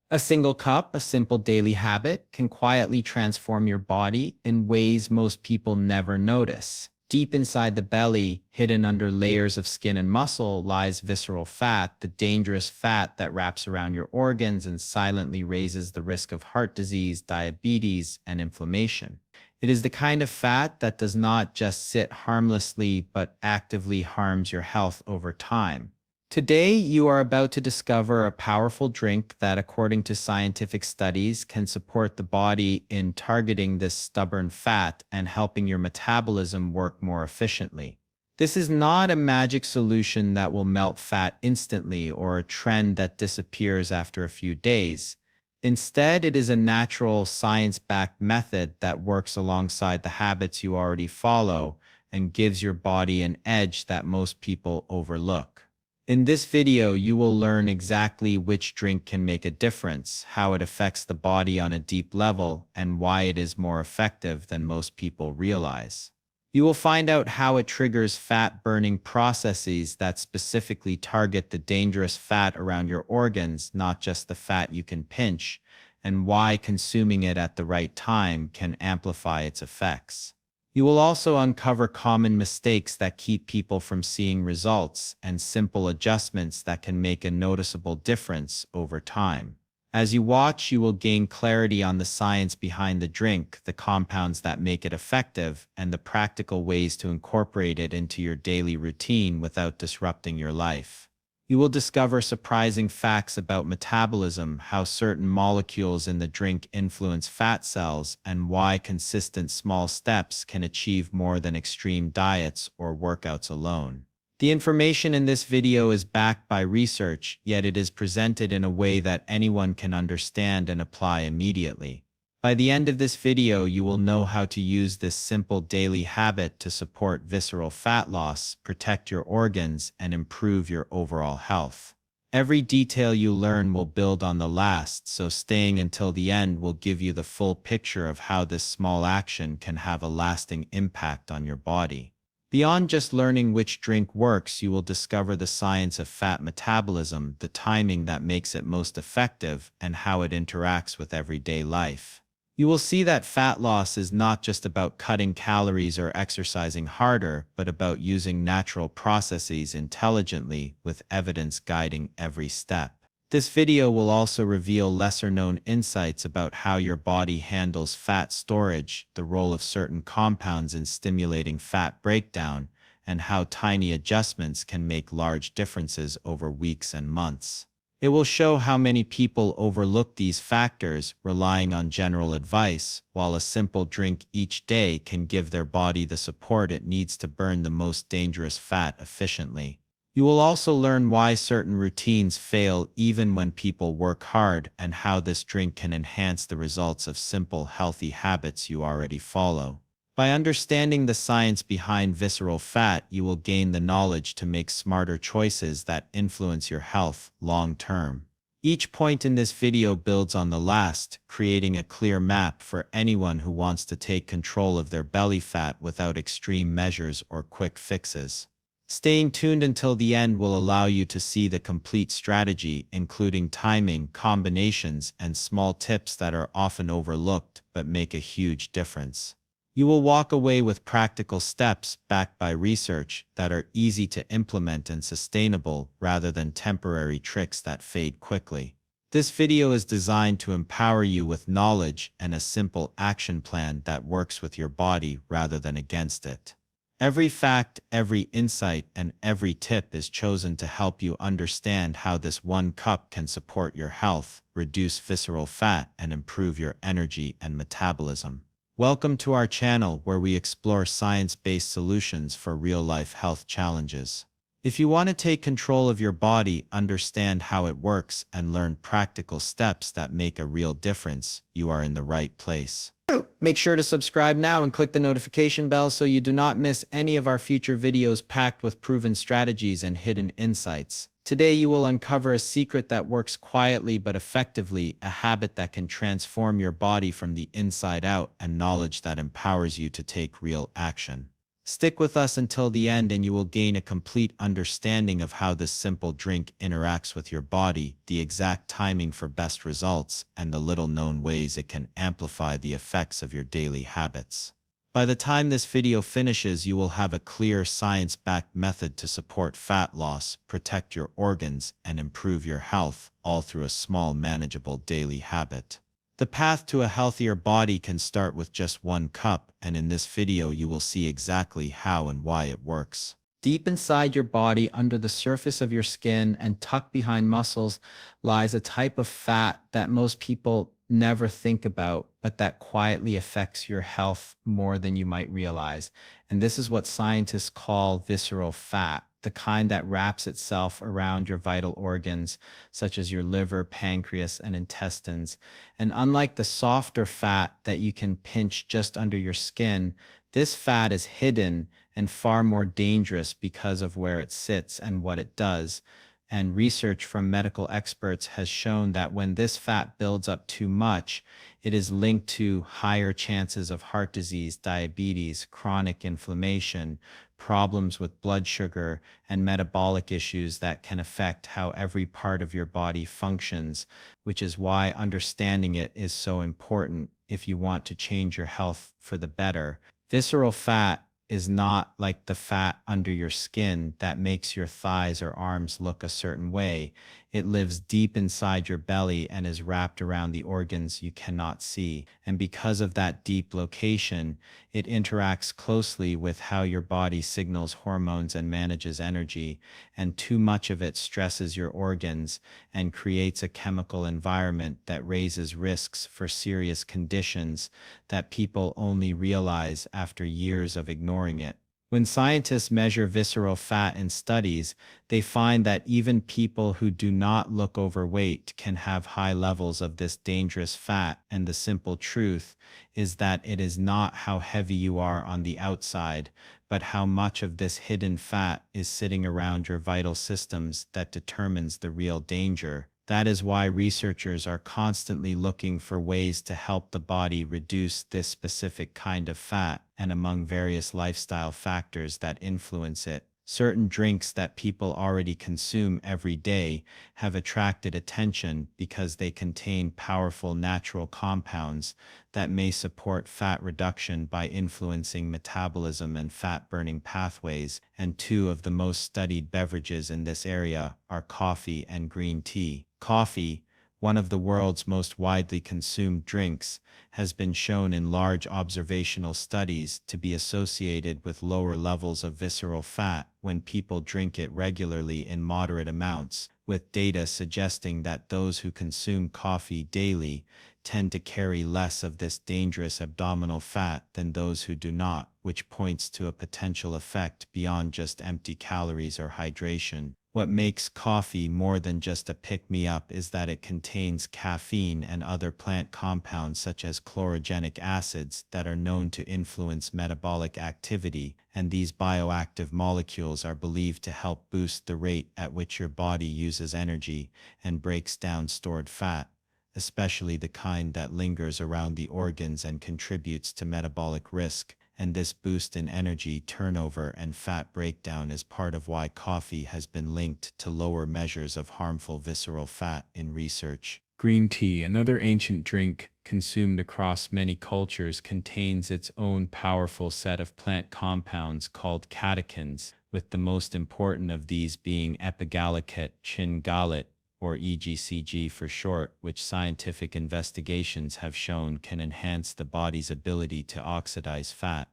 A single cup, a simple daily habit, can quietly transform your body in ways most people never notice. Deep inside the belly, hidden under layers of skin and muscle, lies visceral fat, the dangerous fat that wraps around your organs and silently raises the risk of heart disease, diabetes, and inflammation. It is the kind of fat that does not just sit harmlessly but actively harms your health over time. Today, you are about to discover a powerful drink that, according to scientific studies, can support the body in targeting this stubborn fat and helping your metabolism work more efficiently. This is not a magic solution that will melt fat instantly or a trend that disappears after a few days. Instead, it is a natural, science-backed method that works alongside the habits you already follow and gives your body an edge that most people overlook. In this video, you will learn exactly which drink can make a difference, how it affects the body on a deep level, and why it is more effective than most people realize. You will find out how it triggers fat-burning processes that specifically target the dangerous fat around your organs, not just the fat you can pinch, and why consuming it at the right time can amplify its effects. You will also uncover common mistakes that keep people from seeing results and simple adjustments that can make a noticeable difference over time. As you watch, you will gain clarity on the science behind the drink, the compounds that make it effective, and the practical ways to incorporate it into your daily routine without disrupting your life. You will discover surprising facts about metabolism, how certain molecules in the drink influence fat cells, and why consistent small steps can achieve more than extreme diets or workouts alone. The information in this video is backed by research, yet it is presented in a way that anyone can understand and apply immediately. By the end of this video, you will know how to use this simple daily habit to support visceral fat loss, protect your organs, and improve your overall health. Every detail you learn will build on the last, so staying until the end will give you the full picture of how this small action can have a lasting impact on your body. Beyond just learning which drink works, you will discover the science of fat metabolism, the timing that makes it most effective, and how it interacts with everyday life. You will see that fat loss is not just about cutting calories or exercising harder, but about using natural processes intelligently with evidence guiding every step. This video will also reveal lesser-known insights about how your body handles fat storage, the role of certain compounds in stimulating fat breakdown, and how tiny adjustments can make large differences over weeks and months. It will show how many people overlook these factors, relying on general advice, while a simple drink each day can give their body the support it needs to burn the most dangerous fat efficiently. You will also learn why certain routines fail even when people work hard, and how this drink can enhance the results of simple, healthy habits you already follow. By understanding the science behind visceral fat, you will gain the knowledge to make smarter choices that influence your health long term. Each point in this video builds on the last, creating a clear map for anyone who wants to take control of their belly fat without extreme measures or quick fixes. Staying tuned until the end will allow you to see the complete strategy, including timing, combinations, and small tips that are often overlooked but make a huge difference. You will walk away with practical steps backed by research that are easy to implement and sustainable rather than temporary tricks that fade quickly. This video is designed to empower you with knowledge and a simple action plan that works with your body rather than against it. Every fact, every insight, and every tip is chosen to help you understand how this one cup can support your health, reduce visceral fat, and improve your energy and metabolism. Welcome to our channel, where we explore science-based solutions for real-life health challenges. If you want to take control of your body, understand how it works, and learn practical steps that make a real difference, you are in the right place. Make sure to subscribe now and click the notification bell so you do not miss any of our future videos packed with proven strategies and hidden insights. Today you will uncover a secret that works quietly but effectively, a habit that can transform your body from the inside out, and knowledge that empowers you to take real action. Stick with us until the end and you will gain a complete understanding of how this simple drink interacts with your body, the exact timing for best results, and the little-known ways it can amplify the effects of your daily habits. By the time this video finishes, you will have a clear science-backed method to support fat loss, protect your organs, and improve your health, all through a small, manageable daily habit. The path to a healthier body can start with just 1 cup, and in this video you will see exactly how and why it works. Deep inside your body, under the surface of your skin and tucked behind muscles, lies a type of fat that most people never think about, but that quietly affects your health more than you might realize. And this is what scientists call visceral fat, the kind that wraps itself around your vital organs, such as your liver, pancreas, and intestines. And unlike the softer fat that you can pinch just under your skin, this fat is hidden and far more dangerous because of where it sits and what it does. And research from medical experts has shown that when this fat builds up too much, it is linked to higher chances of heart disease, diabetes, chronic inflammation, problems with blood sugar, and metabolic issues that can affect how every part of your body functions, which is why understanding it is so important if you want to change your health for the better. Visceral fat is not like the fat under your skin that makes your thighs or arms look a certain way. It lives deep inside your belly and is wrapped around the organs you cannot see. And because of that deep location, it interacts closely with how your body signals hormones and manages energy. And too much of it stresses your organs and creates a chemical environment that raises risks for serious conditions that people only realize after years of ignoring it. When scientists measure visceral fat in studies, they find that even people who do not look overweight can have high levels of this dangerous fat, and the simple truth is that it is not how heavy you are on the outside, but how much of this hidden fat is sitting around your vital systems that determines the real danger. That is why researchers are constantly looking for ways to help the body reduce this specific kind of fat, and among various lifestyle factors that influence it, certain drinks that people already consume every day have attracted attention because they contain powerful natural compounds that may support fat reduction by influencing metabolism and fat-burning pathways, and two of the most studied beverages in this area are coffee and green tea. Coffee, one of the world's most widely consumed drinks, has been shown in large observational studies to be associated with lower levels of visceral fat when people drink it regularly in moderate amounts, with data suggesting that those who consume coffee daily tend to carry less of this dangerous abdominal fat than those who do not, which points to a potential effect beyond just empty calories or hydration. What makes coffee more than just a pick-me-up is that it contains caffeine and other plant compounds such as chlorogenic acids that are known to influence metabolic activity, and these bioactive molecules are believed to help boost the rate at which your body uses energy and breaks down stored fat, especially the kind that lingers around the organs and contributes to metabolic risk. And this boost in energy turnover and fat breakdown is part of why coffee has been linked to lower measures of harmful visceral fat in research. Green tea, another ancient drink consumed across many cultures, contains its own powerful set of plant compounds called catechins, with the most important of these being epigallocate, chingalate, or EGCG for short, which scientific investigations have shown can enhance the body's ability to oxidize fat,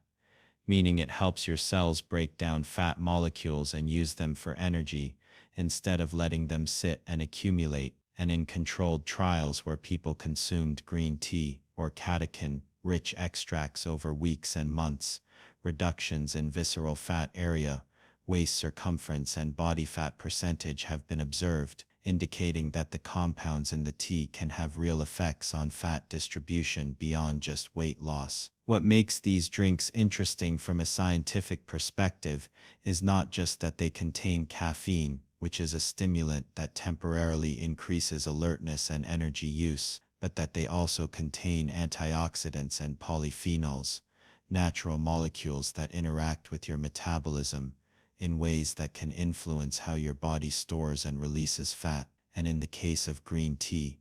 meaning it helps your cells break down fat molecules and use them for energy, instead of letting them sit and accumulate. And in controlled trials where people consumed green tea or catechin-rich extracts over weeks and months, reductions in visceral fat area, waist circumference, and body fat percentage have been observed, indicating that the compounds in the tea can have real effects on fat distribution beyond just weight loss. What makes these drinks interesting from a scientific perspective is not just that they contain caffeine, which is a stimulant that temporarily increases alertness and energy use, but that they also contain antioxidants and polyphenols, natural molecules that interact with your metabolism in ways that can influence how your body stores and releases fat. And in the case of green tea,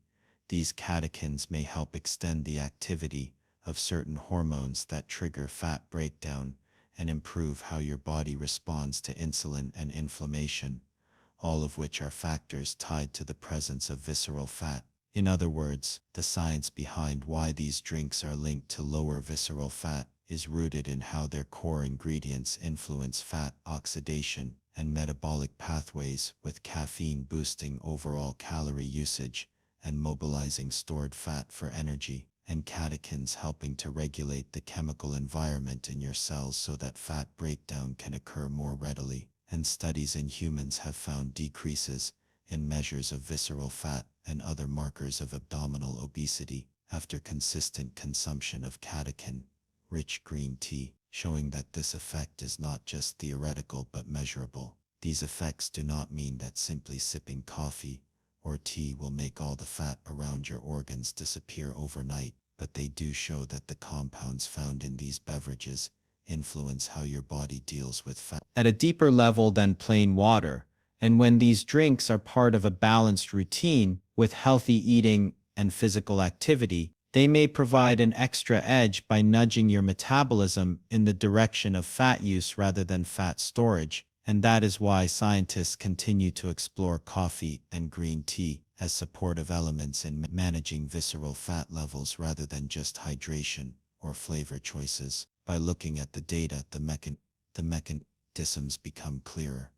these catechins may help extend the activity of certain hormones that trigger fat breakdown and improve how your body responds to insulin and inflammation, all of which are factors tied to the presence of visceral fat. In other words, the science behind why these drinks are linked to lower visceral fat is rooted in how their core ingredients influence fat oxidation and metabolic pathways, with caffeine boosting overall calorie usage and mobilizing stored fat for energy, and catechins helping to regulate the chemical environment in your cells so that fat breakdown can occur more readily. And studies in humans have found decreases in measures of visceral fat and other markers of abdominal obesity after consistent consumption of catechin-rich green tea, showing that this effect is not just theoretical but measurable. These effects do not mean that simply sipping coffee or tea will make all the fat around your organs disappear overnight, but they do show that the compounds found in these beverages influence how your body deals with fat at a deeper level than plain water. And when these drinks are part of a balanced routine with healthy eating and physical activity, they may provide an extra edge by nudging your metabolism in the direction of fat use rather than fat storage. And that is why scientists continue to explore coffee and green tea as supportive elements in managing visceral fat levels rather than just hydration or flavor choices. By looking at the data, the mechanisms become clearer.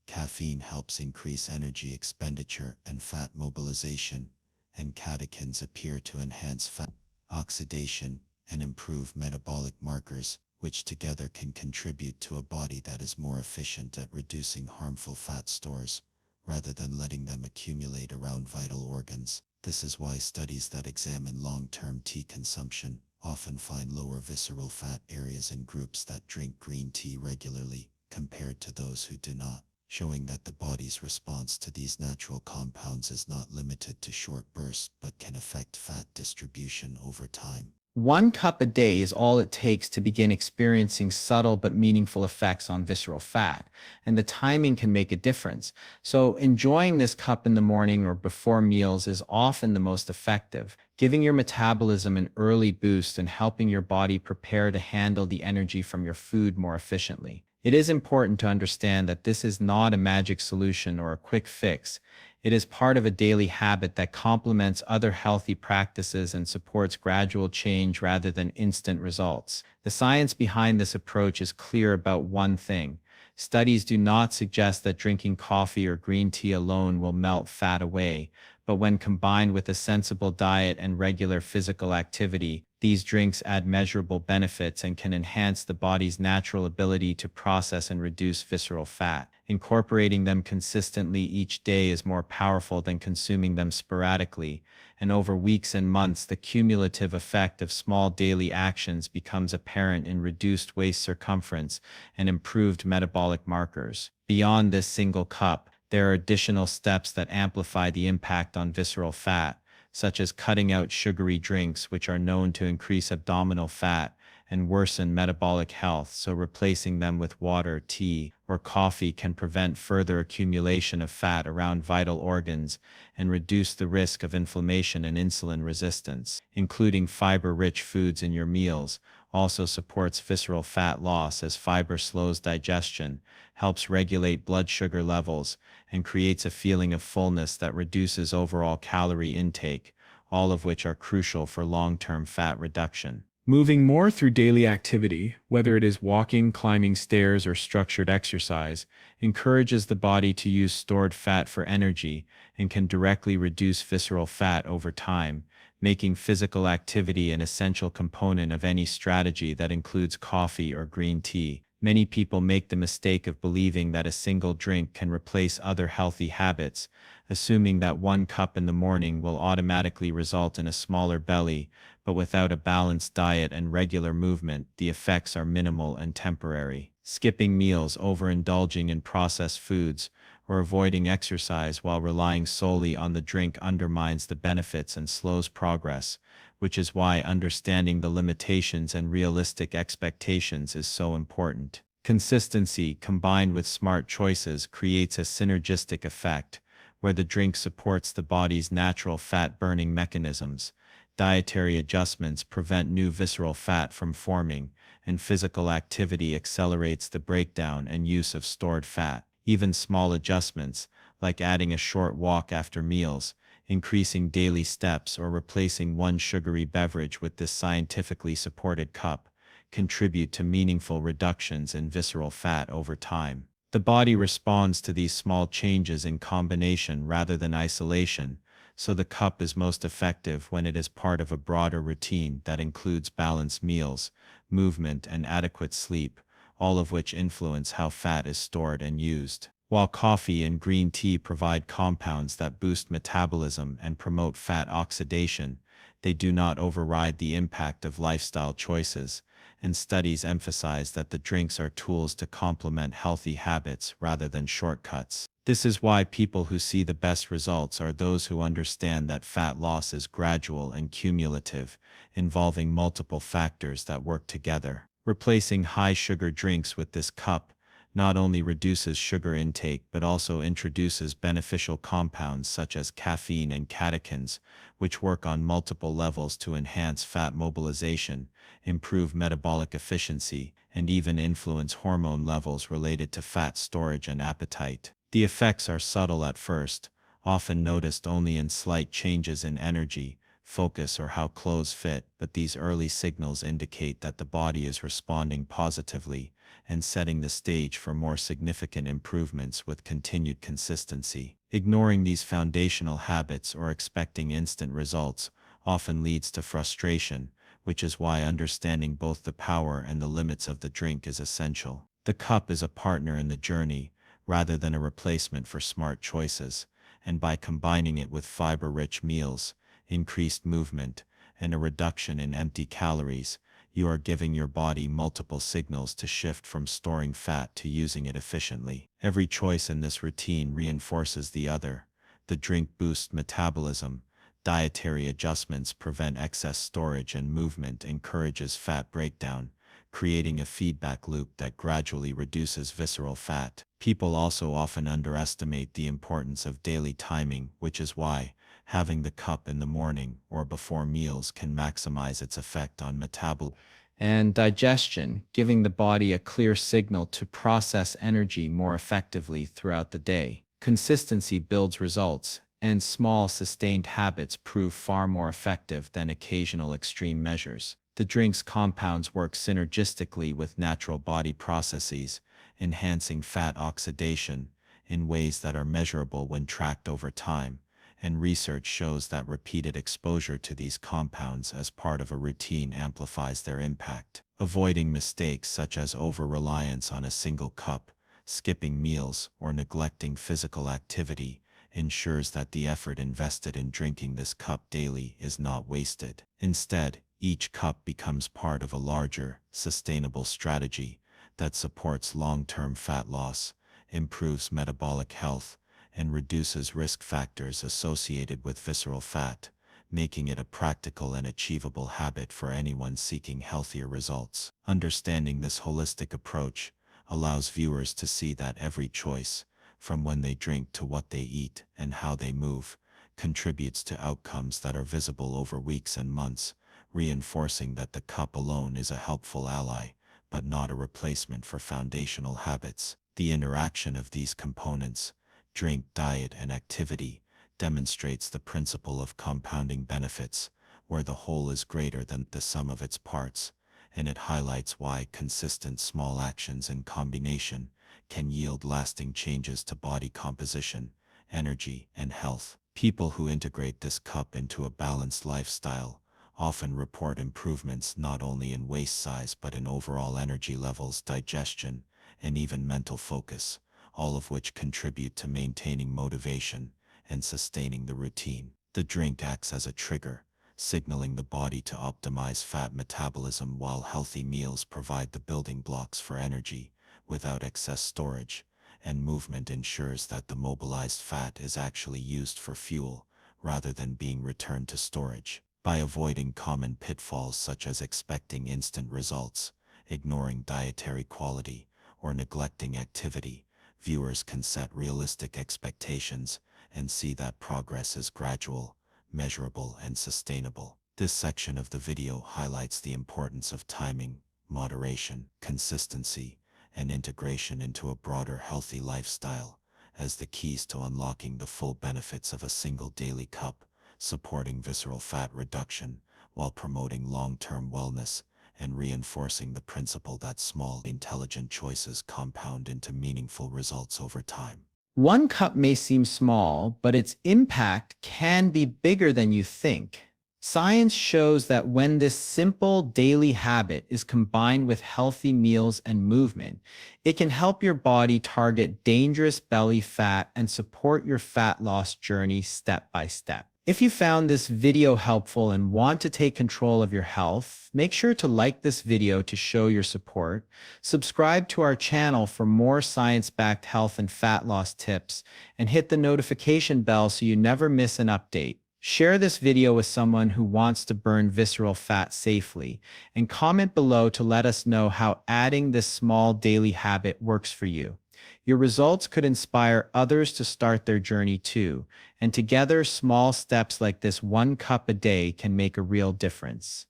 Caffeine helps increase energy expenditure and fat mobilization, and catechins appear to enhance fat oxidation and improve metabolic markers, which together can contribute to a body that is more efficient at reducing harmful fat stores, rather than letting them accumulate around vital organs. This is why studies that examine long-term tea consumption often find lower visceral fat areas in groups that drink green tea regularly, compared to those who do not, showing that the body's response to these natural compounds is not limited to short bursts but can affect fat distribution over time. 1 cup a day is all it takes to begin experiencing subtle but meaningful effects on visceral fat, and the timing can make a difference. So, enjoying this cup in the morning or before meals is often the most effective, giving your metabolism an early boost and helping your body prepare to handle the energy from your food more efficiently. It is important to understand that this is not a magic solution or a quick fix. It is part of a daily habit that complements other healthy practices and supports gradual change rather than instant results. The science behind this approach is clear about one thing. Studies do not suggest that drinking coffee or green tea alone will melt fat away, but when combined with a sensible diet and regular physical activity, these drinks add measurable benefits and can enhance the body's natural ability to process and reduce visceral fat. Incorporating them consistently each day is more powerful than consuming them sporadically, and over weeks and months, the cumulative effect of small daily actions becomes apparent in reduced waist circumference and improved metabolic markers. Beyond this single cup, there are additional steps that amplify the impact on visceral fat, such as cutting out sugary drinks, which are known to increase abdominal fat and worsen metabolic health, so replacing them with water, tea, or coffee can prevent further accumulation of fat around vital organs and reduce the risk of inflammation and insulin resistance. Including fiber-rich foods in your meals also supports visceral fat loss, as fiber slows digestion, helps regulate blood sugar levels, and creates a feeling of fullness that reduces overall calorie intake, all of which are crucial for long-term fat reduction. Moving more through daily activity, whether it is walking, climbing stairs, or structured exercise, encourages the body to use stored fat for energy and can directly reduce visceral fat over time, making physical activity an essential component of any strategy that includes coffee or green tea. Many people make the mistake of believing that a single drink can replace other healthy habits, assuming that 1 cup in the morning will automatically result in a smaller belly, but without a balanced diet and regular movement, the effects are minimal and temporary. Skipping meals, overindulging in processed foods, or avoiding exercise while relying solely on the drink undermines the benefits and slows progress, which is why understanding the limitations and realistic expectations is so important. Consistency combined with smart choices creates a synergistic effect, where the drink supports the body's natural fat-burning mechanisms. Dietary adjustments prevent new visceral fat from forming, and physical activity accelerates the breakdown and use of stored fat. Even small adjustments, like adding a short walk after meals, increasing daily steps, or replacing one sugary beverage with this scientifically supported cup, contribute to meaningful reductions in visceral fat over time. The body responds to these small changes in combination rather than isolation, so the cup is most effective when it is part of a broader routine that includes balanced meals, movement, and adequate sleep, all of which influence how fat is stored and used. While coffee and green tea provide compounds that boost metabolism and promote fat oxidation, they do not override the impact of lifestyle choices, and studies emphasize that the drinks are tools to complement healthy habits rather than shortcuts. This is why people who see the best results are those who understand that fat loss is gradual and cumulative, involving multiple factors that work together. Replacing high-sugar drinks with this cup not only reduces sugar intake but also introduces beneficial compounds such as caffeine and catechins, which work on multiple levels to enhance fat mobilization, improve metabolic efficiency, and even influence hormone levels related to fat storage and appetite. The effects are subtle at first, often noticed only in slight changes in energy, focus, or how clothes fit, but these early signals indicate that the body is responding positively and setting the stage for more significant improvements with continued consistency. Ignoring these foundational habits or expecting instant results often leads to frustration, which is why understanding both the power and the limits of the drink is essential. The cup is a partner in the journey, rather than a replacement for smart choices, and by combining it with fiber-rich meals, increased movement, and a reduction in empty calories, you are giving your body multiple signals to shift from storing fat to using it efficiently. Every choice in this routine reinforces the other. The drink boosts metabolism, dietary adjustments prevent excess storage, and movement encourages fat breakdown, creating a feedback loop that gradually reduces visceral fat. People also often underestimate the importance of daily timing, which is why having the cup in the morning or before meals can maximize its effect on metabolism and digestion, giving the body a clear signal to process energy more effectively throughout the day. Consistency builds results, and small sustained habits prove far more effective than occasional extreme measures. The drink's compounds work synergistically with natural body processes, enhancing fat oxidation in ways that are measurable when tracked over time, and research shows that repeated exposure to these compounds as part of a routine amplifies their impact. Avoiding mistakes such as over-reliance on a single cup, skipping meals, or neglecting physical activity ensures that the effort invested in drinking this cup daily is not wasted. Instead, each cup becomes part of a larger, sustainable strategy that supports long-term fat loss, improves metabolic health, and reduces risk factors associated with visceral fat, making it a practical and achievable habit for anyone seeking healthier results. Understanding this holistic approach allows viewers to see that every choice, from when they drink to what they eat and how they move, contributes to outcomes that are visible over weeks and months, reinforcing that the cup alone is a helpful ally, but not a replacement for foundational habits. The interaction of these components, drink, diet, and activity, demonstrates the principle of compounding benefits, where the whole is greater than the sum of its parts, and it highlights why consistent small actions in combination can yield lasting changes to body composition, energy, and health. People who integrate this cup into a balanced lifestyle often report improvements not only in waist size but in overall energy levels, digestion, and even mental focus, all of which contribute to maintaining motivation and sustaining the routine. The drink acts as a trigger, signaling the body to optimize fat metabolism, while healthy meals provide the building blocks for energy without excess storage, and movement ensures that the mobilized fat is actually used for fuel rather than being returned to storage. By avoiding common pitfalls such as expecting instant results, ignoring dietary quality, or neglecting activity, viewers can set realistic expectations and see that progress is gradual, measurable, and sustainable. This section of the video highlights the importance of timing, moderation, consistency, and integration into a broader healthy lifestyle as the keys to unlocking the full benefits of a single daily cup, supporting visceral fat reduction while promoting long-term wellness and reinforcing the principle that small, intelligent choices compound into meaningful results over time. One cup may seem small, but its impact can be bigger than you think. Science shows that when this simple daily habit is combined with healthy meals and movement, it can help your body target dangerous belly fat and support your fat loss journey step by step. If you found this video helpful and want to take control of your health, make sure to like this video to show your support. Subscribe to our channel for more science-backed health and fat loss tips, and hit the notification bell so you never miss an update. Share this video with someone who wants to burn visceral fat safely, and comment below to let us know how adding this small daily habit works for you. Your results could inspire others to start their journey too, and together small steps like this 1 cup a day can make a real difference.